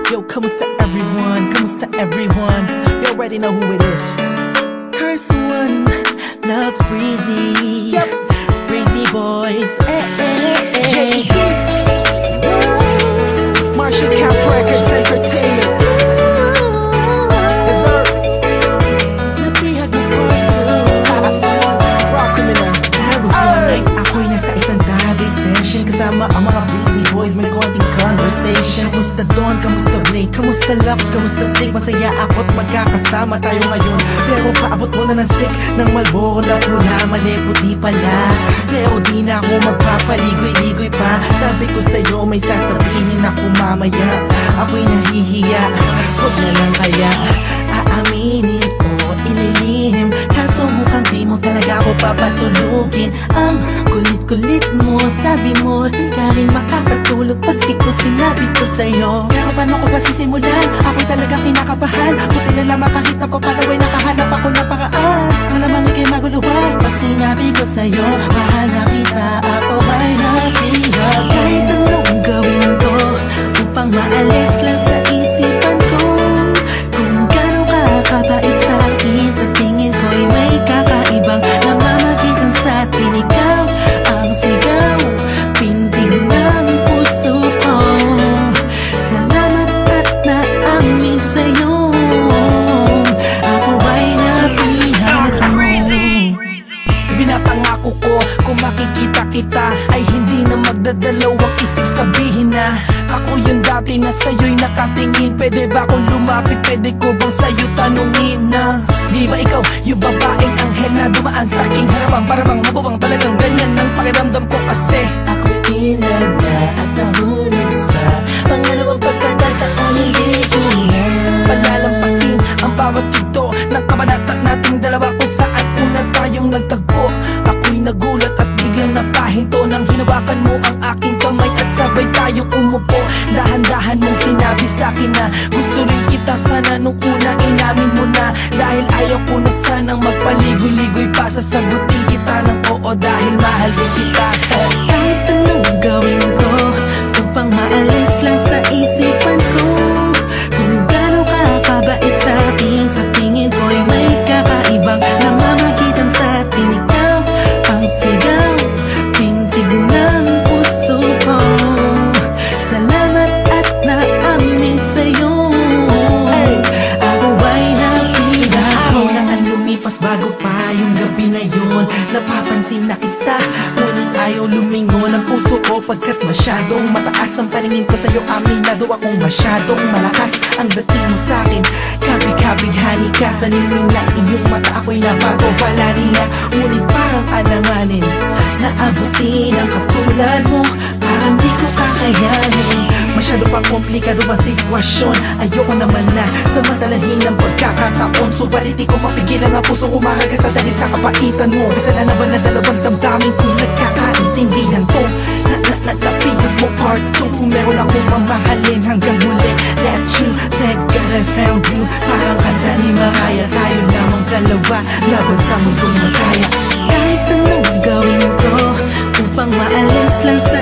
Yo, kamusta everyone? Kamusta everyone? You already know who it is. Curse one, loves Breezy. Yep, Breezy boys. J Hits. Marshall Cap Records Entertainment. Dessert. Napihag mo part 2. Rock criminal. There was one night ako'y nasa isang tabi session kasama ang mga Breezy boys. May konting conversation. Kamusta Don? Kamusta Blake? Kamusta Lux? Kamusta Stick? Masaya ako't magkakasama tayo ngayon. Pero paabot mo na ng stick ng Malboro na pula. Mali puti pala. Pero di na ako magpapaligoy-ligoy pa. Sabi ko sa'yo may sasabihin ako mamaya. Ako'y nahihiya, huwag na lang kaya aaminin o ililihim. Kaso mukhang di mo talaga ako papatulugin. Ang kulit-kulit mo, sabi mo di ka rin makakatulog pag di ko sinabi ko sa'yo. Pero paano ko ba sisimulan? Ako'y talagang kinakabahan. Buti na lamang kahit napapanaway nakahanap ako ng paraan. Malamang ika'y maguluhan pag sinabi ko sa'yo mahal na kita, ako ay napihag. Kahit anong gawin ko upang maalis lang sa isipan ko kung gano'n ka kabait sa akin. Sa tingin ko'y may kakaibang namamagitan sa atin. Ikaw ang sigaw, pintig ng puso ko. Salamat at naamin sa'yo, ako ay napihag mo. Pinapangako ko kung makikita kita ay hindi na magdadalawang isip sabihin na ako yung dati na sa'yo'y nakatingin. Pwede ba akong lumapit? Pwede ko bang sa'yo tanungin na di ba ikaw yung babaeng anghel na dumaan sa aking harapan? Para bang mabubang talagang ganyan ang pakiramdam ko kasi ako'y inag na at nahulog sa pangalawang pagkakataon. Hindi ko na palalampasin ang bawat yugto ng kabanata nating dalawa kung saan una tayong nagtagpo. Ako'y nagulat at biglang napahinto nang hinawakan mo ang aking kamay at sabay tayong umupo. Dahan-dahan mong sinabi sa'kin na gusto rin kita sana nung una inamin mo na. Dahil ayaw ko na sanang magpaligoy-ligoy pa, sasagutin kita ng oo dahil mahal din kita. Kahit anong gawin ko upang maalis lang sa isipan ko kung gano'n ka kabait sa akin. Sa tingin ko'y may kakaibang namamagitan sa atin. Ikaw ang sigaw, pintig ng puso ko. Salamat at naamin sa'yo, ako ay napihag. Ako na ang lumipas bago pa yung gabi na yun. Napapansin na kita, ngunit ayaw lumingon ang puso ko pagkat masyadong mataas ang paningin ko sa'yo. Aminado akong masyadong malakas ang dating mo sa'kin. Kabig-kabighani ka sa ningning ng iyong mata. Ako'y nabago pala niya, ngunit parang alanganin na abutin ang katulad mo. Parang di ko kakayanin. Masyado pang komplikado ang sitwasyon. Ayoko naman na samantalahin ang pagkakataon. Subalit di ko mapigilan ang puso umahagas sa dahil sa kapaitan mo. Kasalanan ba na dalawang damdamin kung nagkakaintindihan to? Napihag mo part 2. Kung meron akong mamahalin hanggang huli, that you, thank God I found you. Parang kanta ni Mariah, tayo lamang dalawa laban sa mundong magkaya. Kahit anong gawin ko upang maalis lang sa